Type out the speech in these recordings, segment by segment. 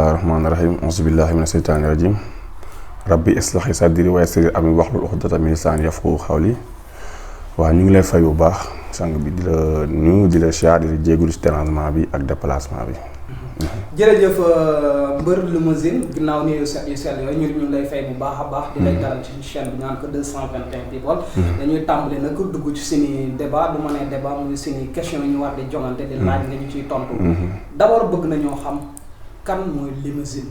bismillahi rahmaani rahim auzubillahi mina seytaani rajim rabbi islahi sadri wa yassir amri wahlul uqdatan min lisaani yafqahu qawli waaw ñu ngi lay fay bu baax sang bi di la nuyu di la siyaar di la jégalu ci dérangement bi ak déplacement bi. jërëjëf mbër Limousine ginnaaw ni yu sell yooyu ñu ngi lay fay bu baax a baax. di lay dalal ci chaîne bi naan ko 221 people. dañuy tàmbali nag dugg ci suñu débat du ma nee débat muy suñu question yi ñu war di jongante di laaj nga ñu ciy tontu. d'abord bëgg nañoo xam kan mooy Limousine.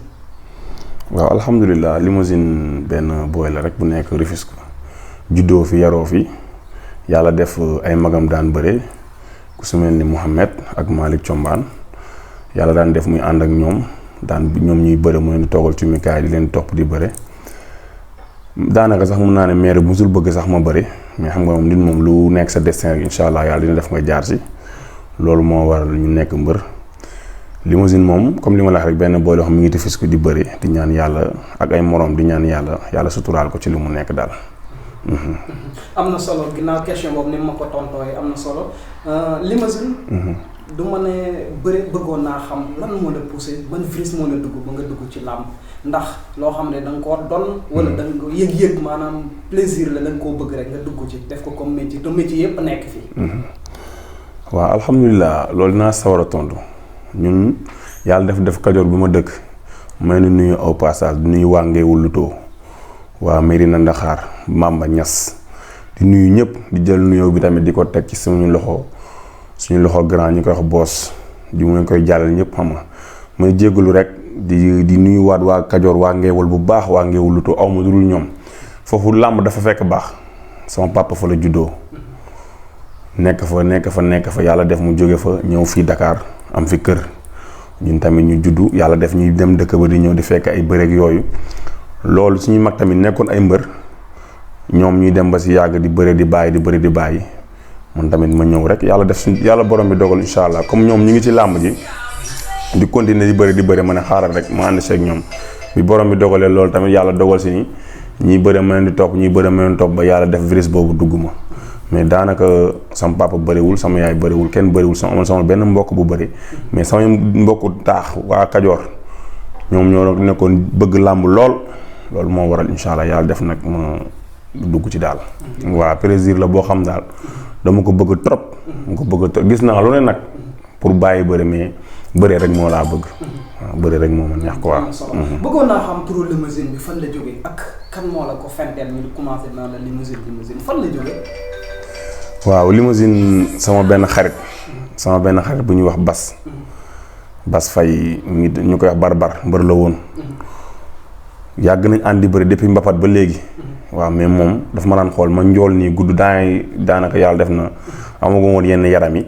waaw alhamdulilah Limousine benn booy la rek bu nekk Rufisque juddoo fi yaroo fi yàlla def ay magam daan bëre ku su mel ni Mouhamed ak Malick Thiombane yàlla daan def muy ànd ak ñoom ñuy bëre mu leen di toogal ci mikaay di leen topp di bëre daanaka sax mun naa ne maire musul bëgg sax ma bëre mais xam nga moom nit moom lu nekk sa destin rek incha allah yàlla dina def nga jaar si loolu moo waral ñu nekk mbër Limousine moom comme li ma la wax rek benn booy loo xam mi ngi Rufisque di bëre di ñaan yàlla ak ay morom di ñaan yàlla suturaal ko ci li mu nekk daal. am na solo ginnaaw question boobu ni ma ko tontooyee am na solo Limousine. du ma ne bëri bëggoon naa xam lan moo la poussé ban virus moo la dugg ba nga dugg ci làmb ndax loo xam ne da nga koo doon. wala da nga ko yëg-yëg maanaam plaisir la da nga koo bëgg rek nga dugg ci def ko comme métier te métier yëpp nekk fii. waaw alhamdulilah loolu naa sawar a tontu ñun yàlla def Kajoor bi ma dëkk may na nuyu au passage di nuyu waa Ngéwul Luto waa Mérina Ndaxaar Mamba Ñas di nuyu ñëpp di jël nuyoo bi tamit di ko teg ci suñu loxo grand ñu koy wax boos di mu koy jàllal ñëpp xam nga may jégalu rek di nuyu waat waa Kajoor waa Ngéwul bu baax waa Ngéwul Luto aw ma dul ñoom foofu làmb dafa fekk baax sama papa fa la juddoo nekk fa yàlla def mu jóge fa ñëw fii Dakar am fi kër ñun tamit ñu juddu yàlla def ñuy dem dëkk ba di ñëw di fekk ay bëreeg yooyu loolu suñuy mag tamit nekkoon ay mbër ñoom ñuy dem ba si yàgg di bëre di bàyyi man tamit ma ñëw rek yàlla borom bi dogal incha allah comme ñoom ñu ngi ci làmb ji di continuer di bëri ma ne xaaral rek ma ànd seeg ñoom bi borom bi dogalee loolu tamit yàlla dogal si ni ñiy bëre ma leen di topp ba yàlla def virus boobu dugg ma mais daanaka sama papa bëriwul sama yaay bëriwul kenn bëriwul sama benn mbokk bu bëri mais sama mbokku taax waa Kajoor ñoom ñoo nekkoon bëgg làmb loolu moo waral incha allah yàlla def nag ma dugg ci daal. waa plaisir la boo xam daal dama ko bëgg trop. gis naa lu ne nag pour bàyyi bëri mais bëri rek moo laa bëgg. waaw bëri rek moo ma neex quoi. bëggoon naa xam turu Limousine bi fan la jógee ak kan moo la ko fenteel ñu commencé naa la Limousine fan la jógee. waaw Limousine sama benn xarit bu ñuy wax Bas Faye ñu koy wax barbar mbër la woon yàgg nañ àndi bëri depuis mbapat ba léegi waaw mais moom dafa ma daan xool ma njool nii gudd daanaka yàlla def na amagu woon yenn yaram yi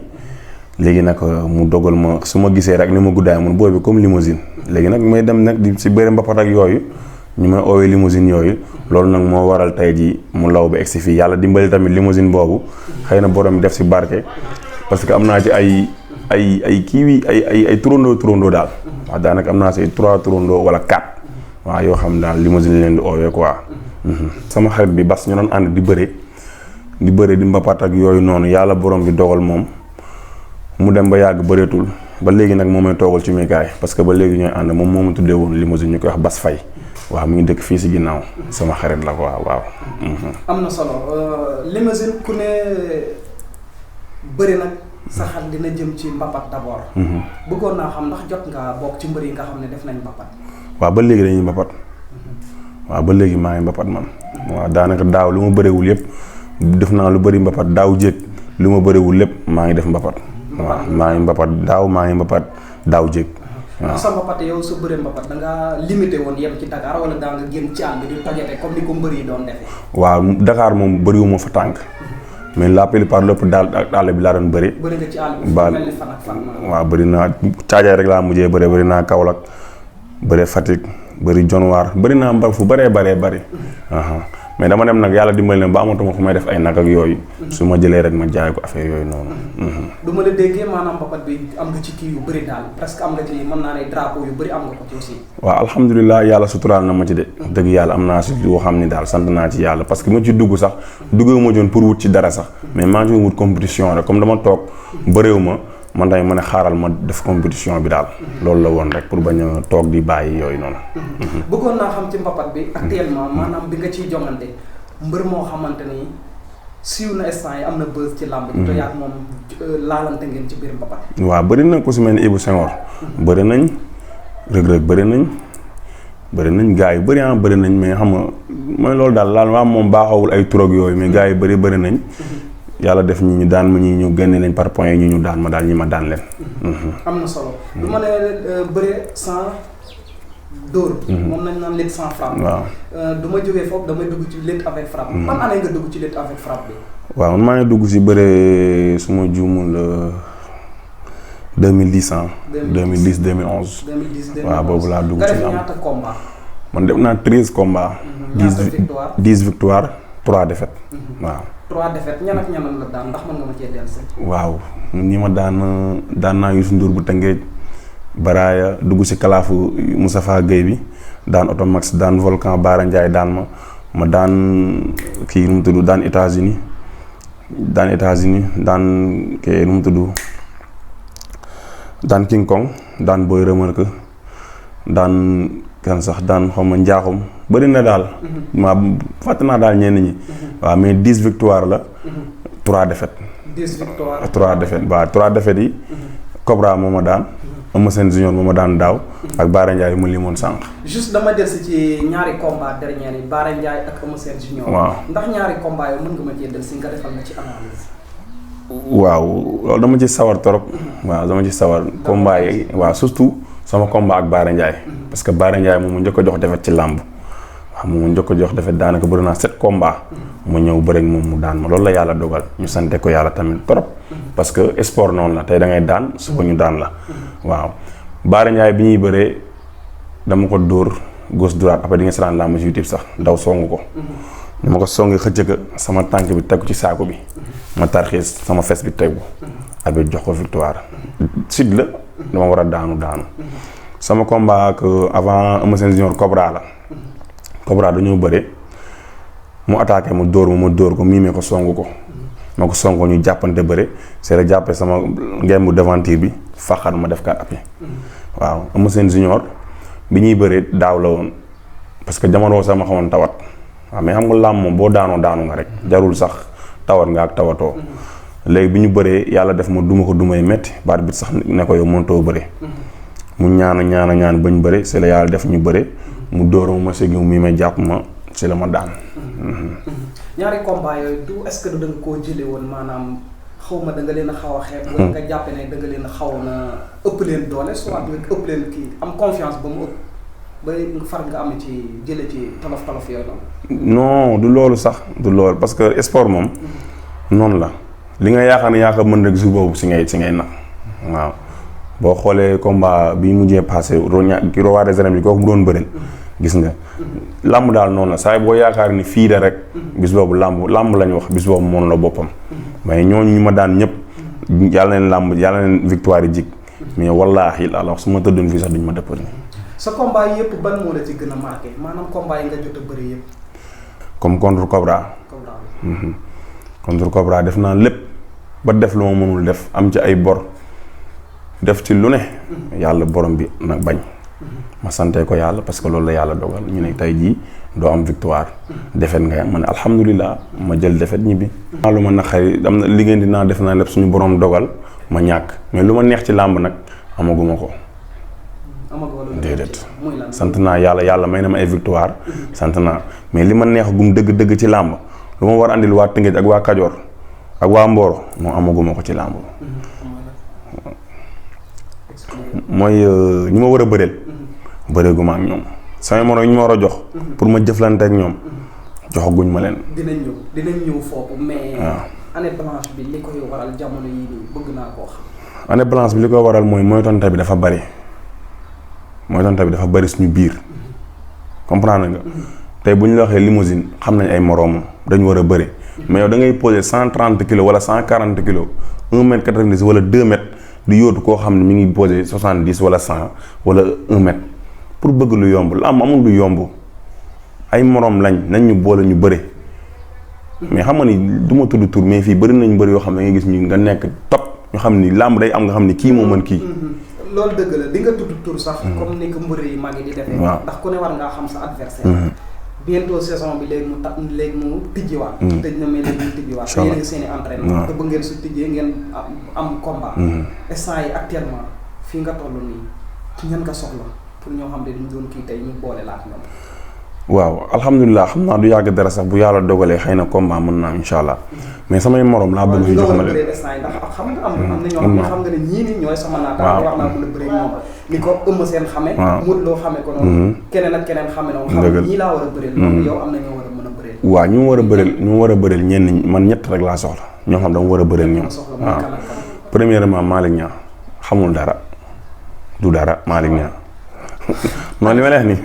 léegi nag mu dogal ma su ma gisee rek ni ma guddaay mun booy bi comme Limousine léegi nag may dem nag di si bëri mbapat ak yooyu ñu may oowee Limousine yooyu loolu nag moo waral tey ji mu law ba egsi fii yàlla dimbali tamit Limousine boobu xëy na borom def si barke parce que am naa ci ay turandoo daal waaw daanaka am naa si 3 turandoo wala 4 waaw yoo xam daal Limousine leen di oowee quoi. sama xarit bi Bas ñu doon ànd di bëre di mbapat ak yooyu noonu yàlla borom bi dogal moom mu dem ba yàgg bëreetul ba léegi nag moom may toogal ci mikaay parce que ba léegi ñooy ànd moom moo ma tuddee woon Limousine ñu koy wax Bas Faye waaw mu ngi dëkk fii si ginnaaw sama xarit la ko waaw. am na solo Limousine ku ne bëri nag sa xel dina jëm ci mbapat d'abord. bëggoon naa xam ndax jot nga bokk ci mbër yi nga xam ne def nañ mbapat. waaw ba léegi dañuy mbapat. waaw ba léegi maa ngi mbapat man. waaw daanaka daaw lu ma bëriwul yëpp def naa lu bëri mbapat daaw jéeg lu ma bëriwul lépp maa ngi def mbapat. waaw maa ngi mbapat daaw jéeg. waaw sa mbapat yow sa bëre mbapat da nga limité woon yem ci Dakar wala daa nga génn ci àll bi di tojate comme ni ko mbër yi doon defee. waaw Dakar moom bëriwuma fa tànk mais la plupart lépp daal ak àll bi laa doon bëri. bëri nga ci àll bi mel ni fan ak fan. waaw bëri naa Caajaay rek laa mujjee bëri naa Kaolack bëri Fatick bëri Dionewar bëri naa mbar fu bëree bëri. mais dama dem nag yàlla dimbali na ba amatuma fu may def ay nag ak yooyu. su ma jëlee rek ma jaay ko affaire yooyu noonu. du ma la déggee maanaam mbapat bi am nga ci kii yu bëri daal presque am nga ci mën naa ne drapeau yu bëri am nga ko ci aussi. waaw alhamdulilah yàlla suturaal na ma ci de. dëgg yàlla am naa si yoo xam ni daal sant naa ci yàlla parce que ma ci dugg sax duggee ma joon pour wut ci dara sax mais maa ngi wut compétition rek comme dama toog bëréew ma man tamit ma ne xaaral ma def compétition bi daal. loolu la woon rek pour bañ a toog di bàyyi yooyu noonu. bëggoon naa xam ci mbapat bi actuellement maanaam bi nga ciy jongante mbër moo xamante ni siiw na instant yi am na buzz ci làmb ji. te yaa moom laalante ngeen ci biir mbapat. waaw bëri na ku si mel ni Ibou Senghor. bëri nañ Reug bëri nañ gars yi bëri nañ mais xam nga mooy loolu daal laal waa moom baaxawul ay turog yooyu mais gars yi bëri nañ. yàlla def ñi ñu daan ma ñi ñu génne leen par point yi ñu daan ma daal ñi ma daan leen. am na solo. du ma ne bëre sans dóor. moom nañ naan lutte sans frappe. waaw du ma jógee foofu damay dugg ci lutte avec frappe. ban année nga dugg ci lutte avec frappe bi. waaw man maa ngi dugg si bëre su ma juumul 2010 ah. 2010 2011. 2010 2011 waaw boobu laa dugg ci nga def ñaata combat. man def naa 13 combats. ñaata victoire 10 victoire 3 défaites. waaw. 3 défaites ñan ak ñanam la daan ndax mën nga ma cee dellusi. waaw ñi ma daan naa Youssou Ndour bu Tëngéej Baraaya dugg si kalaafu Moustapha Guèye bi daan Automax daan Volcan Baara Ndiaye daan ma daan kii nu mu tudd daan États-Unis daan kii nu mu tudd daan King Kong daan Boy Remarque daan kan sax daan xaw ma njaaxum bëri na daal. maa fàtte naa daal ñenn ñi. waaw mais 10 victoire la. 3 défaites. 10 victoire 3 défaites waaw 3 défaites yi. Cobra moo ma daan. Eumeu Sène Junior moo ma daan daaw. ak Baara Ndiaye mu limoon sànq. juste dama dellusi ci ñaari combat dernier yi Baara Ndiaye ak Eumeu Sène Junior. waaw ndax ñaari combat yooyu mën nga ma cee dellusi nga defal ma ci analyse. waaw loolu dama ci sawar trop. waaw dama ci sawar combat yi waaw surtout sama combat ak Baara Ndiaye. parce que Baara Ndiaye moom mu njëkk a jox defet ci làmb. waaw moom mu njëkk a jox defet daanaka bëri naa 7 combats. mu ñëw bëri ak moom mu daan ma loolu la yàlla dogal ñu sante ko yàlla tamit trop. parce que sport noonu la tey da ngay daan suba ñu daan la. waaw Baara Ndiaye bi ñuy bëree dama ko dóor gauche droite après di nga seetaan làmb ci YouTube sax daw songu ko. dama ko songi xëcc ka sama tànk bi tegu ci saako bi. ma tarxiis sama fes bi tegu. abi jox ko victoire. sud la dama war a daanu. sama combat ak avant Eumeu Sène Junior Cobra la. Cobra dañoo bëre mu attaqué mu dóor ma dóor ko miimee ko songu ko. ma ko songu ñu jàppante bëre c'est la jàppee sama ngembu devanture bi faxat ma def ka appui. waaw Eumeu Sène Junior bi ñuy bëree daaw la woon parce que jamono sax ma xamoon tawat. waaw mais xam nga làmb moom boo daanoo daanu nga rek jarul sax tawat nga ak tawatoo. léegi bi ñu bëree yàlla def ma duma ko dumay metti baat bi sax ne ko yow mënutoo bëre. mu ñaan bañ bëre c'est la yàlla def ñu bëre mu dóor ma segi mi may jàpp ma c'est la ma daan. ñaari combat yooyu du est-ce que da nga koo jëlee woon maanaam xaw ma da nga leen a xaw a xeeb. wala nga jàppe ne da nga leen a xaw na ëpp leen doole soit nga ëpp leen kii am confiance ba mu ëpp ba far nga am ci jële ci tolof yooyu noonu. non du loolu sax du loolu parce que sport moom. noonu la li nga yaakaar ne yaa ko mën rek jour boobu si ngay nag waaw. boo xoolee combat bi mujjee passé roi des arènes bi kooku mu doon bëreel gis nga làmb daal noonu la saa boo yaakaar ni fii da rek bis boobu làmb lañu wax bis boobu moom la boppam mais ñooñu ñu ma daan ñëpp yàlla neen victoire yi jig mais wallaahi la su ma tëddoon fii sax duñ ma dëppal ni sa combat yi yëpp ban moo la ci gën a marqué maanaam combat yi nga jot a bëri yëpp comme contre Cobra contre Cobra def naa lépp ba def lu ma mënul def am ci ay bor def ci lu ne yàlla borom bi nag bañ ma sante ko yàlla parce que loolu la yàlla dogal ñu ne tey jii doo am victoire defet nga ma ne alhamdulilah ma jël defet ñibbi lu ma naqari am na liggéey dinaa def naa lépp suñu borom dogal ma ñàkk mais lu ma neex ci làmb nag amaguma ko déedéet sant naa yàlla may na ma ay victoire sant naa mais li ma neex gum dëgg ci làmb lu ma war a andil waa Tëngéej ak waa Kajoor ak waa Mboro moo amaguma ko ci làmb mooy ñi ma war a bëreel bëreeguma ak ñoom samay moroom ñu ma war a jox pour ma jëflante ak ñoom joxaguñ ma leen. dinañ ñëw foofu mais. année blanche bi li koy waral jamono yii nii bëgg naa koo xam. année blanche bi li koy waral mooy moytonte bi dafa bari suñu biir comprendre nga. tey bu ñu la waxee limousine xam nañ ay moroomam dañu war a bëri mais yow da ngay poser 130 kilos wala 140 kilos 1 mètre 90 wala 2 mètres. di yóotu koo xam ne mi ngi posé 70 wala 100 wala 1 mètre pour bëgg lu yomb la amul lu yomb ay moroom nañ ñu boole ñu bëre mais xam nga ni du ma tudd tur mais fii bëri nañ bëri yoo xam ne da ngay gis ñu nga nekk top ñu xam ni làmb day am nga xam ni kii moo mën kii. loolu dëgg la di nga tudd tur sax. comme ni ko mbër yi mag yi di defee. waaw ndax ku ne war ngaa xam sa adversaire. bientôt saison bi léegi mu tijjiwaat. tëj na mais léegi mu tijjiwaat. incha allah yéen seen i entraînement. te ba ngeen su tijjee ngeen am combat. instant yi actuellement fii nga toll nii ñan nga soxla pour ñoo xam ne dañu doon kii tey ñu boole la ak ñoom. waaw alhamdulilah xam naa du yàgg dara sax bu yàlla dogalee xëy na combat mën naa incha allah mais samay morom laa bëgg ñu jox ma leen. ndax xam nga am na ñoo xam ne xam nga ne ñii nii ñooy sama naataango. war naa mën a bëri ñoom ni ko ëmm seen xame. Modou Lo xame ko noonu. keneen ak keneen xame noonu. xam nga ñii laa war a bëreel. loolu yow am na ñoo war a mën a bëreel. waaw ñu war a bëreel ñenn man ñett rek laa soxla ñoo xam dama war a bëreel ñoom. waaw premièrement Malick Niang xamul dara du dara Malick Niang noonu li ma leex nii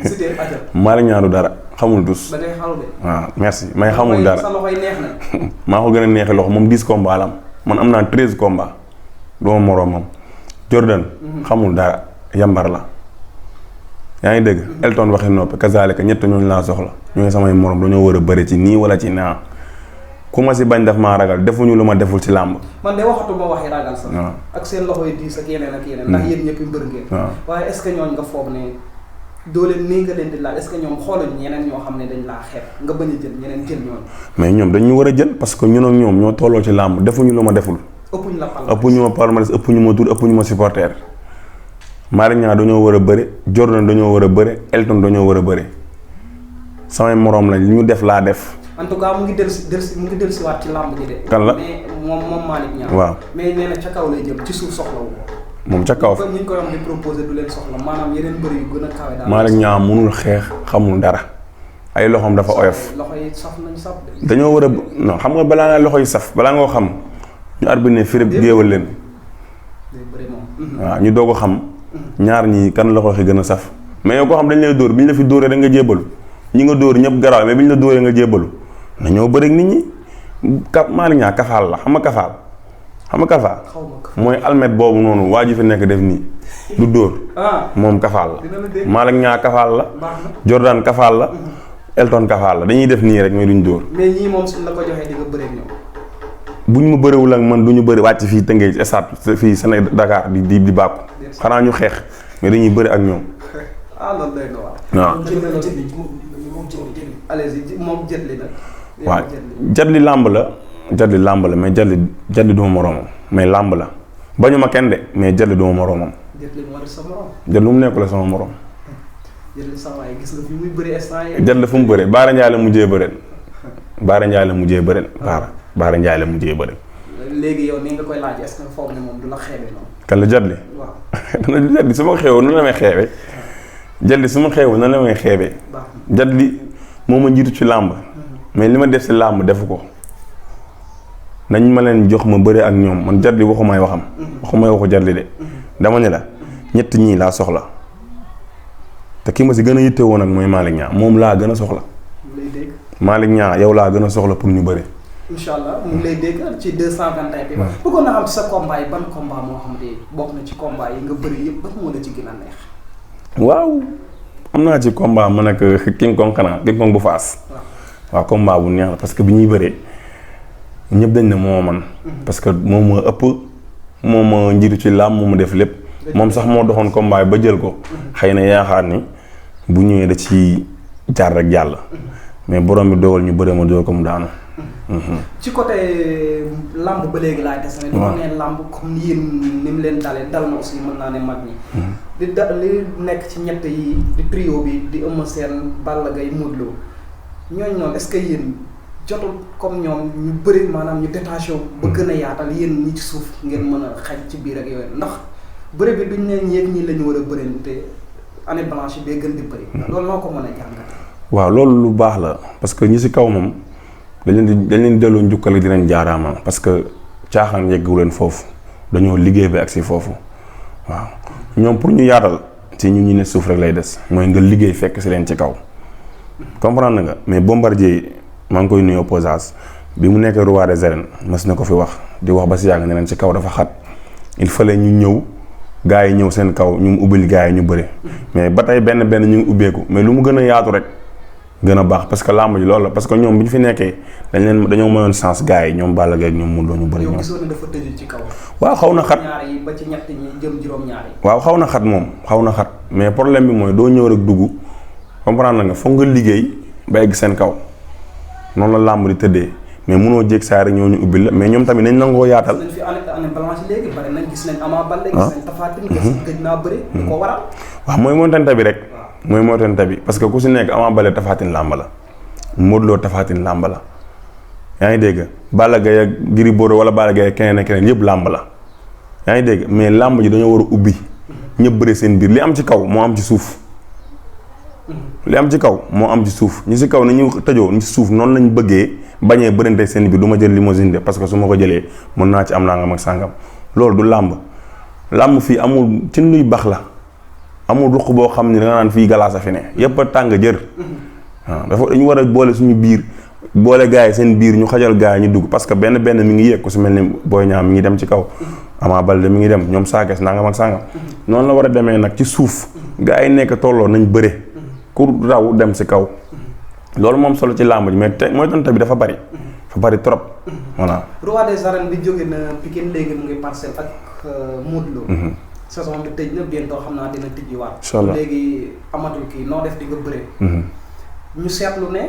Malick Niang du dara xamul dus. da ngay xaru de. waaw merci may xamul dara sa loxoy neex na. maa ko gën a neexee loxo moom 10 combats la am man am naa 13 combats duma moroomam. Jordan xamul dara yambar la yaa ngi dégg. Elton waxi noppi kazaalika ñett ñooñu laa soxla ñooñu samay morom dañoo war a bëri ci nii wala ci naa ku ma si bañ daf maa ragal defuñu lu ma deful ci làmb. man de waxatuma waxi ragal sax. ak seen loxo yi diis ak yeneen ak yeneen. ndax yéen ñëpp mbër ngeen. waaye est-ce que ñooñu nga foog ne doo leen nii nga leen di laal est-ce que ñoom xooluñ ñeneen ñoo xam ne dañ laa xeeb nga bañ a jël ñeneen jël ñooñu. mais ñoom dañu war a jël parce que ñun ak ñoom ñoo tolloo ci làmb defuñu lu ma deful. ëppuñu la palmarès ëppuñu ma palmarès ëppuñu ma tur ëppuñu ma supporter. Malick Niang dañoo war a bëri Jordan dañoo war a bëri Elton dañoo war a bëri samay moroom lañ li ñu def laa def. en tout cas mu ngi dellusiwaat ci làmb ji de. kan la mais moom Malick Niang. waaw mais nee na ca kaw lay jëm ci suuf soxlawu ko. moom ca kaw. ñu ko wax di proposé du leen soxla maanaam yeneen mbër yu gën a kawe daal. Malick Niang mënul xeex xamul dara ay loxoom dafa oyof. loxo yi saf nañ saf de. dañoo war a non xam nga balaa nga loxo yi saf balaa nga ko xam ñu arbitre ne firib géewal leen. waaw ñu doog a xam. ñaar ñii kan loxo yi gën a saf. mais yow koo xam dañ lay dóor bi ñu la fi dóoree da nga jébbalu ñi nga dóor ñëpp garaaw mais bi ñu la dóoree nga jébbalu nañoo bëri ak nit ñi Malick Niang kafaal la xam nga kafaal. mooy almet boobu noonu waa ji fi nekk def nii du dóor. moom kafaal la. Malick Niang kafaal la. Jordan kafaal la. Elton kafaal la dañuy def nii rek mais duñ dóor. mais ñii moom suñ la ko joxee di nga bëri ak ñoom. bu ñu ma bëriwul ak man du ñu bëri wàcc fii Tëngéej ci stade fii Sénégal Dakar di bàkku xanaa ñu xeex mais dañuy bëri ak ñoom. loolu doy na waar. moom jët li nag. waaw jatli làmb la mais jatli duma moroomam mais làmb la bañu ma kenn de mais jatli duma moroomam. jatli moo di sa morom. jatli mu nekk la sama morom. jatli sa waay gis nga fi muy bëree instant yi. jatli fu mu bëree Baara Ndiaye la mujjee bëreel. Baara Ndiaye la mujjee bëreel. Baara Ndiaye la mujjee bëreel. léegi yow ni nga koy laaj est-ce que foog ne moom du la xeebe noonu. kan la jatli. waaw jatli su ma xeewoo nan la may xeebe. jatli su ma xeewoo nan la may xeebe. jatli moo ma jiitu ci làmb. mais li ma def si làmb defu ko nañ ma leen jox ma bëre ak ñoom man jatli waxumay waxam waxumay waxu jatli de dama ne la ñett ñii laa soxla te ki ma si gën a yittewoo nag mooy Malick Niang moom laa gën a soxla. Malick Niang yow laa gën a soxla pour ñu bëre. incha allah mu ngi lay dégg ci 221 bi. bëggoon na xam ci sa combat yi ban combat moo xam ne bokk na ci combat yi nga bëri yëpp ban moo la ci gën a neex. waaw am naa ci combat man ak King Kong xanaa King Kong bu Faas. waaw combat bu neex la parce que bi ñuy bëree ñëpp dañ ne moo man parce que moom moo ëpp moom moo njiitu ci làmb mu def lépp moom sax moo doxoon combat ba jël ko xëy na yaakaar ni bu ñëwee da ci jaar rek jàll mais borom bi dogal ñu bëre ma dool ko mu daanu. ci côté làmb ba léegi laay des na. waaw ne làmb comme yéen ni mu leen dalee dal na aussi mën naa ne mag ñi. li nekk ci ñett yi di trio bi di Eumeu Sène Balla Gaye Modou Lo ñooñu noonu est-ce que yéen jotul comme ñoom ñu bëri maanaam ñu détaché ba gën a yaatal yéen ñi ci suuf ngeen mën a xaj ci biir ak yooyu ndax bëri bi duñ ne ñeeg ñii la ñu war a bëri te année blanche bee gën di bëri. loolu noo ko mën a jàngate. waaw loolu lu baax la parce que ñi si kaw moom dañ leen delloo njukkal di leen jaaraama parce que caaxaan yeggu leen foofu dañoo liggéey bi ak si foofu waaw ñoom pour ñu yaatal ci ñu ne suuf rek lay des mooy nga liggéey fekk si leen ci kaw. comprendre nga mais Bombardier maa ngi koy nuyoo posage bi mu nekk roi des arènes mas na ko fi wax di wax ba si yàgg ne leen ci kaw dafa xat il fallait ñu ñëw gars yi ñëw seen kaw ñu ubbil gars yi ñu bëri mais ba tey benn ñu ngi ubbeeku mais lu mu gën a yaatu rek gën a baax parce que làmb ji loolu la parce que ñoom bi ñu fi nekkee dañoo mayoon chance gars yi ñoom Balla Gaye ak ñoom Modou Lo ñu bëri ñoom. yow gisoon na dafa tëju ci kaw. waaw xaw na xat ñaar yi ba ci ñett ñi jëm juróom-ñaar yi. waaw xaw na xat moom xaw na xat mais problème bi mooy doo ñëw rek dugg comprendre nga foog nga liggéey ba egg seen kaw noonu la làmb di tëddee mais munoo jéeg saa rek ñoo ñu ubbil la mais ñoom tamit nañ nangoo yaatal. nañ fi année blanche léegi bari nañ gis nañ Ama Baldé. gis nañ Tapha Tine. gëj naa bëri. lu ko waral. waaw mooy moytante bi rek. mooy moytante bi parce que ku si nekk Ama Baldé Tapha Tine làmb la Modou Lo Tapha Tine làmb la yaa ngi dégg Balla Gaye ak Gris Bordeaux wala Balla Gaye ak keneen ak keneen yëpp làmb la yaa ngi dégg mais làmb ji dañoo war a ubbi ñëpp bëre seen biir li am ci kaw moo am ci suuf. li am ci kaw moo am ci suuf ñi si kaw ni ñu tëjoo ñi si suuf noonu lañ bëggee bañee bërante seen biir du ma jël limousine de parce que su ma ko jëlee mën naa ci am nangam ak sàngam loolu du làmb làmb fii amul ci nuy baax la amul ruq boo xam ne da nga naan fii galaas a fi ne yëpp a tàng jër waaw dafa dañu war a boole suñu biir boole gars yi seen biir ñu xajal gars yi ñu dugg parce que benn mi ngi yéeg ku si mel ni Boy Niang mi ngi dem ci kaw Ama Baldé mi ngi dem ñoom saakees nangam ak sàngam noonu la war a demee nag ci suuf gars yi nekk tolloo nañ bëre ku raw dem si kaw loolu moom solo ci làmb ji mais te mooy tontu bi dafa bari trop voilà. roi des arènes bi jóge na Pikine léegi mu ngi Parcelles ak Modou Lo. saison bi tëj na bientôt xam naa dina tijjiwaat. incha allah léegi amatul kii noo def di nga bëree. ñu seetlu ne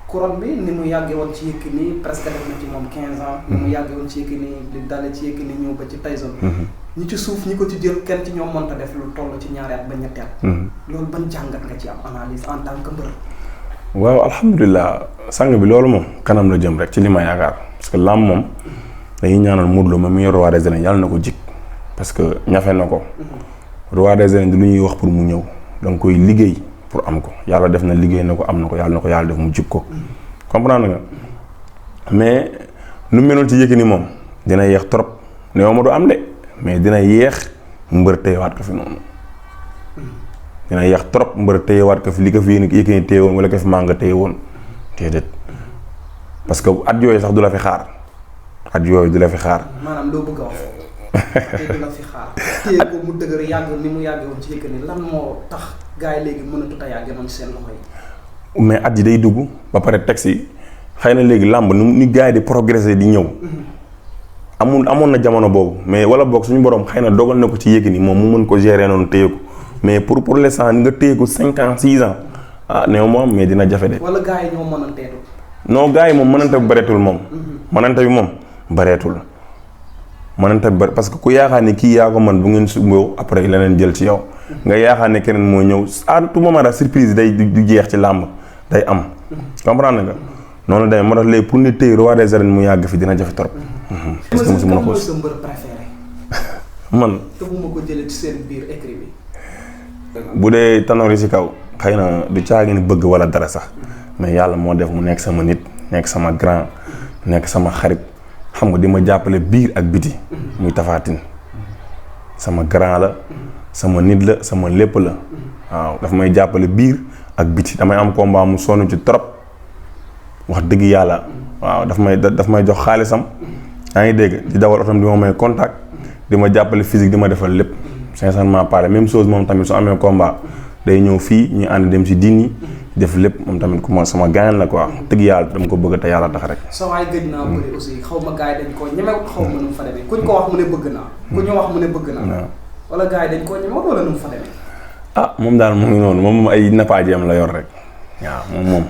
couronne bi ni mu yàggee woon ci Yékini presque def na ci moom 15 ans. ni mu yàggee woon ci Yékini di dale ci Yékini ñëw ba ci Tyson. ñi ci suuf ñi ko ci jël kenn ci ñoom mënta def lu toll ci ñaari at ba ñetti at. loolu ban jàngat nga ci am analyse en tant que mbër. waaw alhamdulilah sang bi loolu moom kanam la jëm rek ci li ma yaakaar parce que làmb moom dañuy ñaanal Modou Lo moom mi yor roi des arènes yàlla na ko jik parce que ñafe na ko. roi des arènes du lu ñuy wax pour mu ñëw da nga koy liggéey pour am ko yàlla def na liggéey na ko am na ko yàlla def mu jik ko. comprendre nga mais nu meloon ci Yékini moom dina yéex trop néew ma du am de mais dina yéex mbër téyewaat ko fi noonu. dina yéex trop mbër téyewaat ko fi li ko fi Yékini téye woon wala ko fi Manga téye woon déedéet parce que at yooyu sax du la fi xaar maanaam loo bëgg a wax te du la fi xaar. téye ko mu dëgër yàgg ni mu yàggee woon ci Yékini lan moo tax gars yi léegi mënatut a yàggee noonu seen loxo yi. mais at yi day dugg ba pare teg si xëy na léegi làmb ni gars yi di progresser di ñëw. amoon na jamono boobu mais wala boog suñu borom xëy na dogal na ko ci Yékini moom mu mën ko gérer noonu téye ko. mais pour l'instant nga téye ko 5 ans 6 ans néew moom mais dina jafe de. wala gars yi ñoo mënanteetu. non gars yi moom mënante bi bëreetul moom. mënante bi moom bëreetul. mënante bi bëri parce que ku yaakaar ne kii yaa ko mën bu ngeen sumboo après leneen jël ci yow. nga yaakaar ne keneen moo ñëw à tout moment daal surprise day du jeex ci làmb day am. comprendre nga noonu la demee moo tax léegi pour nit téye roi des arènes mu yàgg fi dina jafe trop. parce que mosu mën a ko sa mbër préféré. man. te bu ma ko jëlee ci seen biir écrit bi. bu dee tanoor yi ci kaw xëy na du caagi ni bëgg wala dara sax mais yàlla moo def mu nekk sama nit nekk sama grand nekk sama xarit xam nga di ma jàppale biir ak biti muy Tapha Tine sama grand la sama nit la sama lépp la waaw daf may jàppale biir ak biti damay am combat mu sonn ci trop wax dëgg yàlla waaw daf may jox xaalisam yaa ngi dégg di dawal otom di ma may contact di ma jàppale physique di ma defal lépp sincèrement parlé même chose moom tamit su amee combat day ñëw fii ñu ànd dem si diini def lépp moom tamit ku ma sama gaañal la quoi dëgg yàlla dama ko bëgg te yàlla tax rek. sa waay gëj naa bëri aussi xaw ma gars yi dañ koo ñemewut xaw ma nu mu fa demee kuñ ko wax mu ne bëgg naa. ku ñu wax mu ne bëgg naa. wala gars yi dañ koo ñemewut wala nu mu fa demee. moom daal mu ngi noonu moom ay nappaajeem la yor rek waaw moom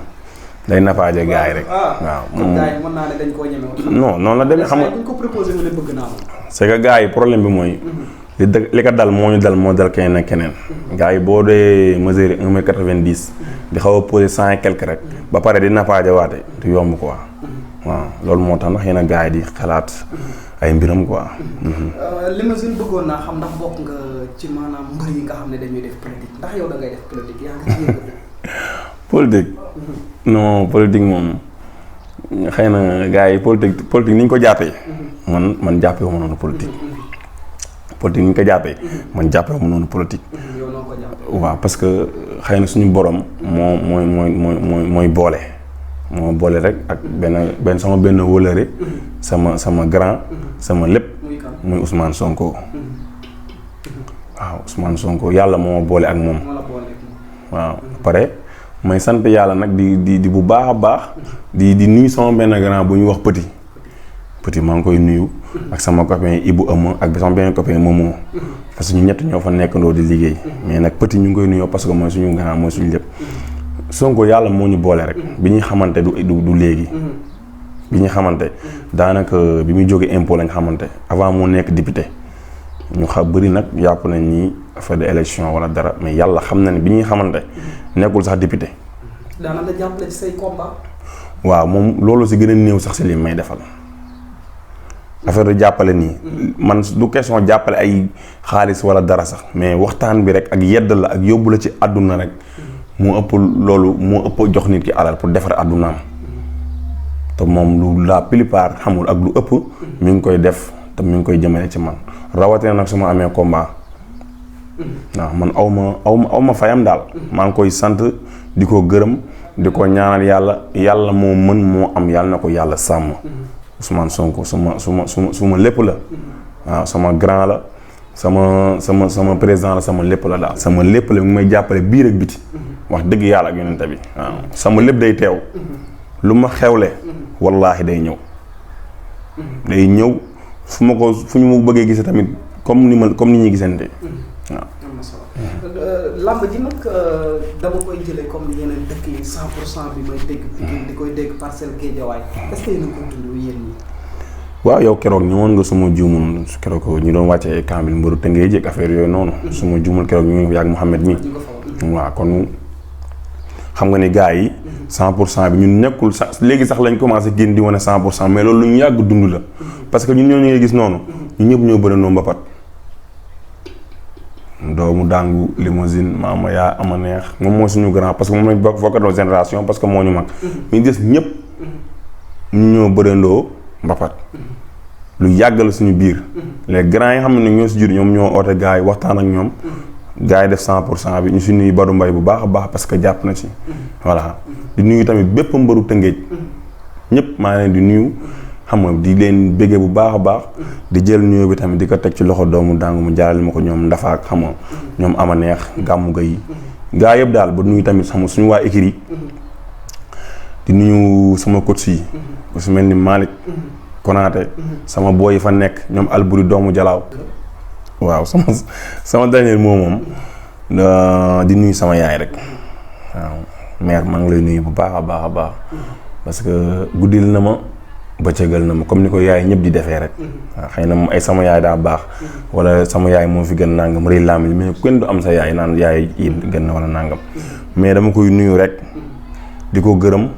day nappaaje gars yi rek. waaw kon gars yi mën naa ne dañ koo ñemewut. non noonu la demee xam nga buñ ko proposé mu ne bëgg naa. c'est que gars yi problème bi mooy. li ko dal moo dal keneen ak keneen. gars yi boo dee mesurer 1m90 di xaw a posé 100 et quelque rek. ba pare di nappaaje waate du yomb quoi. waaw loolu moo tax ndax yéen a gars yi di xalaat ay mbiram quoi. Limousine bëggoon naa xam ndax bokk nga ci maanaam mbër yi nga xam ne dañuy def politique ndax yow da ngay def politique yaa ngi ci yëngu. politique. non politique moom xëy na gars yi politique ni ñu ko jàppee. man jàppee wu ma noonu politique. politique ni ñu ko jàppee. man jàppee wu ma noonu politique. yow noo ko jàppee. waaw parce que xëy na suñu borom. mooy boole. moo boole rek ak benn sama benn wóolare. sama grand. sama lépp. muy Ousmane Sonko. waaw Ousmane Sonko yàlla moo boole ak moom. waaw pare may sant yàlla nag di bu baax a baax di nuyu sama benn grand bu ñu wax Petit maa ngi koy nuyu ak sama copain Ibou Ama ak sama benn copain Momo parce que ñu ñett ñoo fa nekkandoo di liggéey mais nag Petit ñu ngi koy nuyoo parce que mooy suñu grand mooy suñu lépp Sonko yàlla moo ñu boole rek bi ñuy xamante du léegi bi ñu xamante daanaka bi muy jógee impôt lañ xamante avant moo nekk député ñu bëri nag yàpp nañ ni affaire de élection wala dara mais yàlla xam na ne bi ñuy xamante nekkul sax député. daana la jàppale ci say combat. waaw moom loolu si gën a néew sax si li may defal affaire de jàppale nii man du question jàppale ay xaalis wala dara sax mais waxtaan bi rek ak yedd la ak yóbbu la ci àdduna rek moo ëpp loolu moo ëpp jox nit ki alal pour defar àddunaam te moom lu la plupart xamul ak lu ëpp mi ngi koy def te mi ngi koy jëmale ci man rawatina nag su ma amee combat waaw man aw ma fayam daal maa ngi koy sant di ko gërëm di ko ñaanal yàlla moo mën moo am yàlla na ko yàlla sàmm Ousmane Sonko suma lépp la waaw sama grand la sama président la sama lépp la daal sama lépp la mu may jàppale biir ak biti wax dëgg yàlla ak yonent bi waaw sama lépp day teew lu ma xewle wallaahi day ñëw fu ñu ma bëggee gisee tamit comme ni ñuy gisante waaw. am na solo lamb ji nag dama koy jëlee comme yeneen dëkk yi 100% bi may dégg Pikine di koy dégg Parcelles Guédiawaye est-ce que yéen a ko dund yéen ñi. waaw yow keroog ñëwoon nga suma juumul keroog ñu doon wàccee Kambil mbaru Tëngéej jëkk affaire yooyu noonu. suma juumul keroog ñu ngi yàgg Mouhamed mi. waaw kon xam nga ni gars yi. 100% bi ñun nekkul sax léegi sax lañ commencé génn di wane 100% mais loolu lu ñu yàgg dund la. parce que ñun ñoo ñuy gis noonu. ñu ñëpp ñoo bëri noonu mbapat. doomu Dangu limousine maama yaa ama neex moom mooy suñu grand parce que moom lañ bokkandoo génération parce que moo ñu mag. mi des ñëpp ñu ñoo bërendoo mbapat. lu yàggal suñu biir. les grands yi xam ne ñoo si jur ñoom ñoo oote gars yi waxtaan ak ñoom. gars yi def 100% bi ñu si nuyu Badou Mbaye bu baax a baax parce que jàpp na ci. voilà di nuyu tamit bépp mbëru Tëngéej. ñëpp maa leen di nuyu. xam nga di leen béggee bu baax a baax. di jël nuyoo bi tamit di ko teg ci loxo doomu Dangu mu jaarale ma ko ñoom Ndafaak xam nga ñoom ama neex gàmmu gay gaa yëpp daal ba nuyu tamit xam nga suñu waa écurie di nuyu sama coach yi. ku su mel ni Malick. Konaate sama booy yi fa nekk ñoom Alburi doomu Jalaaw. waaw sama dernier moom di nuyu sama yaay rek waaw mère maa ngi lay nuyu bu baax a baax parce que guddil na ma bëccëgal na ma comme ni ko yaay ñëpp di defee rek waaw xëy na moom ay sama yaay daa baax wala sama yaay moo fi gën nangam rëy laamil mais kenn du am sa yaay naan yaay yi gën na wala nangam mais dama koy nuyu rek di ko gërëm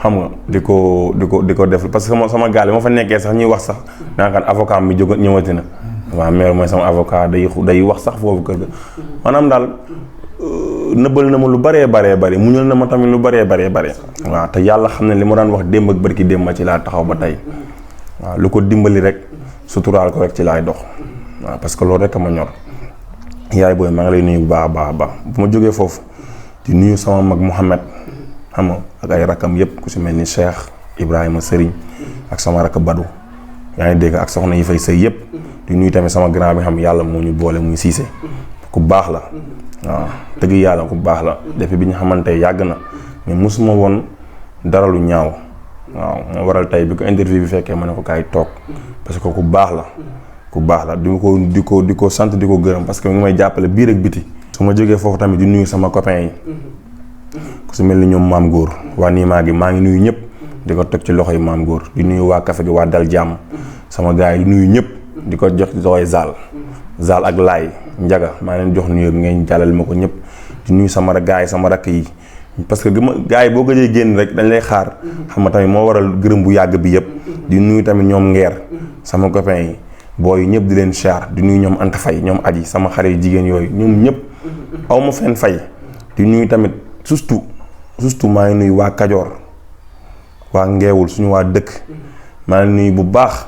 xam nga di ko def parce que sama gaal ma fa nekkee sax ñuy wax sax naakaan avocat mi jóg ñëwati na waaw mère mooy sama avocat day wax sax foofu kër ga maanaam daal nëbbal na ma lu bëree muñal na ma tamit lu bëree waaw te yàlla xam ne li ma daan wax démb ak barki démb ci laa taxaw ba tey waaw lu ko dimbali rek suturaal ko rek ci laay dox waaw parce que loolu rek a ma ñor yaay booy maa ngi lay nuyu bu baax a baax bu ma jógee foofu di nuyu sama mag Mouhamed xam nga ak ay rakam yëpp ku si mel ni Cheikh Ibrahima Serigne ak sama rakk Badou yaa ngi dégg ak soxna yi fay sëy yëpp di nuyu tamit sama grand bi xam yàlla moo ñu boole muy Cissé ku baax la waaw dëgg yàlla ku baax la depuis bi ñu xamante yàgg na mais mosuma woon dara lu ñaaw waaw moo waral tey bi ko interview bi fekkee ma ne ko kaay toog parce que ku baax la di ko sant di ko gërëm parce que mi ngi may jàppale biir ak biti su ma jógee foofu tamit di nuyu sama copain yi ku si mel ni ñoom maam góor waa niimaa gi maa ngi nuyu ñëpp di ko teg ci loxo yi maam góor di nuyu waa café gi waa dal jàmm sama gars yi di nuyu ñëpp di ko jox loxoy Zal ak Laay Njaga maa leen jox nuyoo bi ngeen jàllale ma ko ñëpp di nuyu sama gars yi sama rakk yi parce que gars yi boo gëjee génn rek dañ lay xaar xam nga tamit moo waral gërëm bu yàgg bi yëpp di nuyu tamit ñoom ngeer sama copain yi booy ñëpp di leen char di nuyu ñoom Anta Fay ñoom aji sama xare yu jigéen yooyu ñoom ñëpp aw ma fenn fay di nuyu tamit surtout maa ngi nuyu waa Kajoor waa Ngeewul suñu waa dëkk maa ngi nuyu bu baax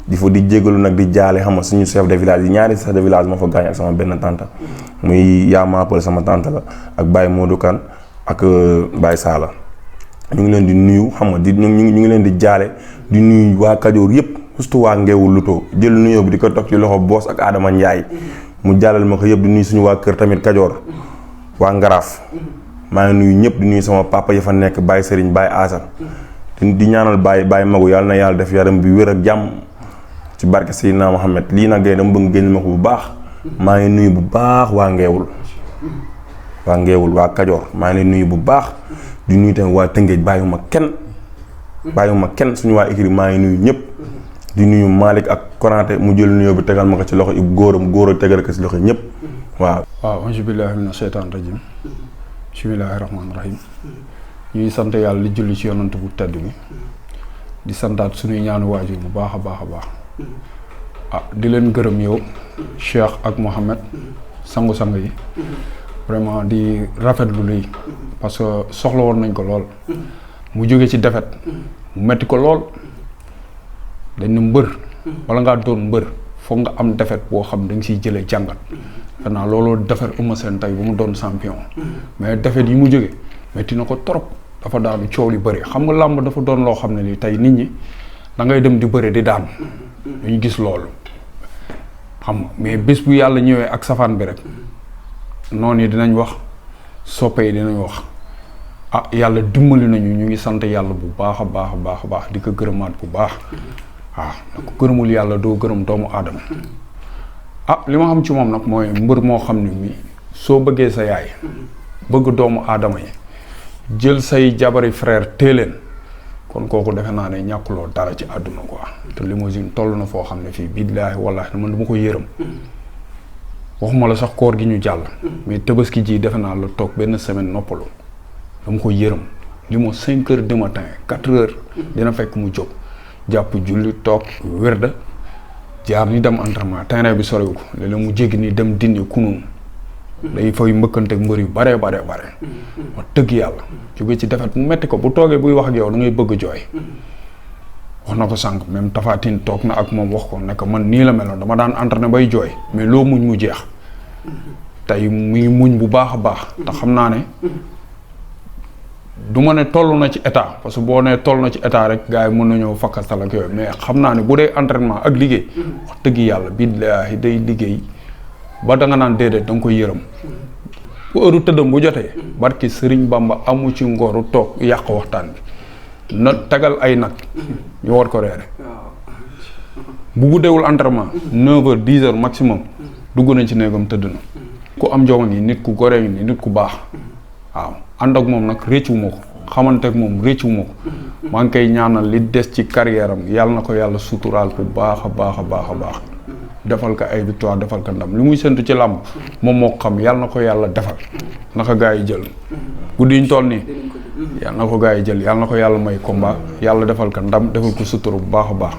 di fa di jégalu nag di jaale xam nga suñu chef de village yi ñaari chef de village moo fa gaañ ak sama benn tante muy yaa maapal sama tante la ak Baye Modou Kane ak Baye Sala ñu ngi leen di nuyu xam nga ñu ngi leen di jaale di nuyu waa Kajoor yëpp surtout waa Ngeewul Luto jël nuyoo bi di ko toog ci loxo Boos ak Adama Ndiaye mu jàllal ma ko yëpp di nuyu suñu waa kër tamit Kajoor waa Ngaraaf maa ngi nuyu ñëpp di nuyu sama papa ya fa nekk Baye Serigne Baye Assane di ñaanal Baye Magu yàlla na yàlla def yaram bi wér ak jàmm ci barke Seydina Mohamed lii nag dama bëgg génn ma ko bu baax maa ngi nuyu bu baax waa Ngeewul waa Kajoor maa ngi nuyu bu baax di nuyu tamit waa Tëngéej bàyyiwuma kenn suñu waa écurie maa ngi nuyu ñëpp di nuyu Malick ak Konaté mu jël nuyoo bi tegal ma ko ci loxo ib góor a tegal ko ci loxo ñëpp waaw auzu billaahi mina sheytaani rajiim bismillaahi rahmaani rahiim ñuy sant yàlla li julli ci yonant bu tedd bi di santaat suñuy ñaanu waajur bu baax a baax a baax di leen gërëm yow Cheikh ak Mohamed sangu-sang yi vraiment di rafetlu lii parce que soxla woon nañ ko lool mu jóge ci defet mu metti ko lool dañ ne mbër wala ngaa doon mbër foog nga am defet boo xam da nga siy jëlee jàngat xanaa looloo defar Eumeu Sène tey ba mu doon champion mais defet yi mu jóge metti na ko trop dafa daanu coow li bëri xam nga làmb dafa doon loo xam ne ni tey nit ñi da ngay dem di bëri di daan duñu gis loolu xam nga mais bés bu yàlla ñëwee ak safaan bi rek noonu yi dinañ wax soppe yi dinañ wax yàlla dimbali nañu ñu ngi sant yàlla bu baax a baax di ko gërëmaat bu baax waaw da ko gërëmul yàlla doo gërëm doomu aadama li ma xam ci moom nag mooy mbër moo xam ne mi soo bëggee sa yaay bëgg doomu aadama yi jël say jabari frère téeleen kon kooku defe naa ne ñàkkuloo dara ci àdduna quoi te Limousine toll na foo xam ne fii billaahi wallaahi man dama ko yërëm waxuma la sax koor gi ñu jàll mais tabaski ji defe naa la toog benn semaine noppalu dama ko yërëm li moo 5 heures du matin 4 heures dina fekk mu jóg jàpp julli toog wérda jaar ni dem entraînement terrain bi soriwu ko léeg-léeg mu jéggi ni dem dindi kunun day fay mbëkkante ak mbër yu bare wax dëgg yàlla jóge ci defet mu metti ko bu toogee buy wax ak yow da ngay bëgg jooy wax na ko sànq même Tapha Tine toog na ak moom wax ko ne man nii la meloon dama daan entraîné bay jooy mais loo muñ mu jeex tey muy muñ bu baax a baax te xam naa ne du ma ne toll na ci état parce que boo nee toll na ci état rek gars yi mën nañoo fakkastal ak yooyu mais xam naa ne bu dee entraînement ak liggéey wax dëgg yàlla billaahi day liggéey ba da nga naan déedéet da nga koy yërëm bu heure tëddam bu jotee barki Sëriñ Bamba amu ci ngoru toog yàq waxtaan bi na tagal ay nag ñu war ko reere bu guddeewul entraînement 9h 10h maximum dugg nañ ci néegam tëdd na ku am jom ngi nit ku gore ngi nit ku baax waaw ànd ak moom nag réccuwuma ko xamante ak moom réccuwuma ko maa ngi koy ñaanal li des ci carrière am yàlla na ko yàlla suturaal bu baax a baax defal ko ay victoire defal ko ndam li muy séntu ci làmb moom moo xam yàlla na ko yàlla defal naka gaa yi jël guddi ñu toll nii yàlla na ko gaa yi jël yàlla na ko yàlla may combat yàlla defal ko ndam defal ko sutura bu baax a baax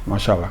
macha allah.